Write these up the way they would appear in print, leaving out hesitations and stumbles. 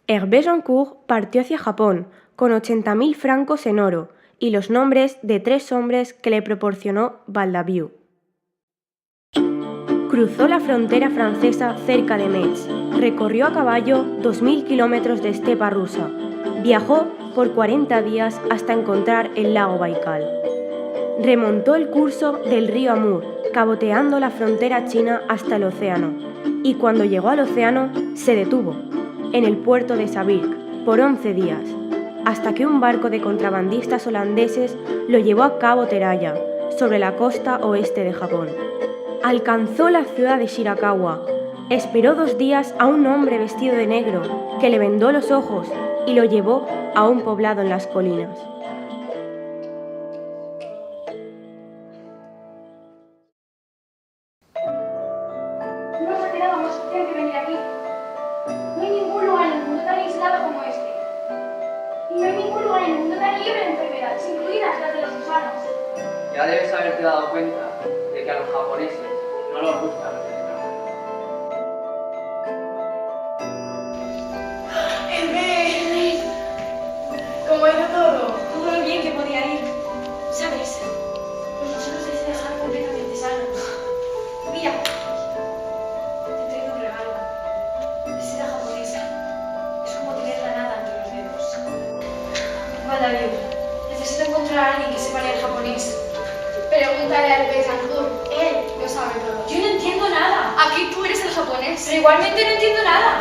Hervé Joncourt partió hacia Japón con 80.000 francos en oro y los nombres de 3 hombres que le proporcionó Valdaviou. Cruzó la frontera francesa cerca de Metz, recorrió a caballo 2.000 kilómetros de estepa rusa, viajó por 40 días hasta encontrar el lago Baikal. Remontó el curso del río Amur, caboteando la frontera china hasta el océano, y cuando llegó al océano se detuvo, en el puerto de Sabirk, por 11 días, hasta que un barco de contrabandistas holandeses lo llevó a Cabo Teraya, sobre la costa oeste de Japón. Alcanzó la ciudad de Shirakawa, esperó 2 días a un hombre vestido de negro que le vendó los ojos y lo llevó a un poblado en las colinas. No nos ha quedado más opción que venir aquí. No hay ningún lugar en el mundo tan aislado como este. Y no hay ningún lugar en el mundo tan libre de enfermedades, incluidas las de los gusanos. Ya debes haberte dado cuenta de que a los japoneses no les gusta los extranjeros. ¡Hervé! ¿Cómo ha ido todo? Todo lo bien que podía ir. ¿Sabes? Los gusanos deben estar completamente sanos. Mira. Te traigo un regalo. Es seda japonesa. Es como tener la nada entre los dedos. Valdaviou, necesito encontrar a alguien que sepa leer japonés. Pregúntale a Hervé Joncourt. Él lo sabe todo. Yo no entiendo nada. Aquí tú eres el japonés. Pero igualmente no entiendo nada.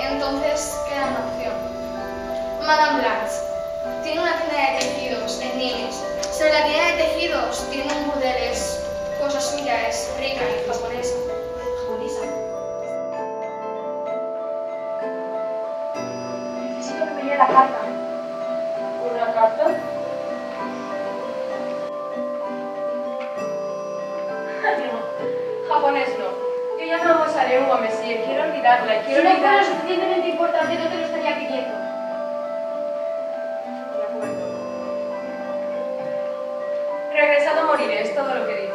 Entonces queda una opción. Madame Blanche tiene una tienda de tejidos en Nimes. Sobre la tienda de tejidos tiene un burdel, es cosa suya, es rica y japonesa. ¿Japonesa? Necesito que me lea la carta. ¿Una carta? No, japonés no. Yo ya no amo esa lengua, Messier. Quiero olvidarla y quiero Si no fuera olvidar. lo suficientemente importante, no te lo estaría pidiendo. De acuerdo. Regresado moriré, es todo lo que dice.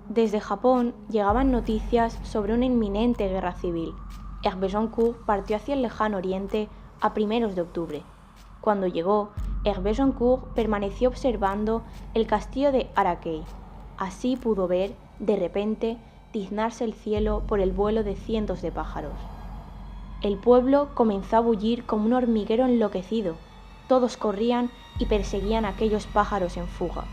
Desde Japón llegaban noticias sobre una inminente guerra civil. Hervé Joncourt partió hacia el lejano oriente a primeros de octubre. Cuando llegó, Hervé Joncourt permaneció observando el castillo de Arakei. Así pudo ver, de repente, tiznarse el cielo por el vuelo de cientos de pájaros. El pueblo comenzó a bullir como un hormiguero enloquecido. Todos corrían y perseguían a aquellos pájaros en fuga.